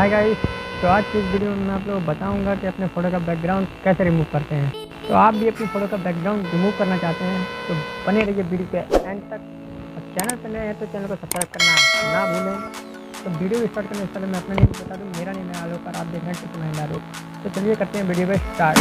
Hi guys. तो आज की इस वीडियो में मैं आप लोगों को बताऊंगा कि अपने फ़ोटो का बैकग्राउंड कैसे रिमूव करते हैं। तो आप भी अपनी फ़ोटो का बैकग्राउंड रिमूव करना चाहते हैं तो बने रहिए वीडियो के एंड तक। और चैनल पर नए हैं तो चैनल को सब्सक्राइब करना ना भूलें। तो वीडियो स्टार्ट करने से पहले मैं अपना नेम बता दूँ। मेरा नेम है आलोक और आप देख रहे हैं टिप्पणी आलोक। तो चलिए करते हैं वीडियो को स्टार्ट।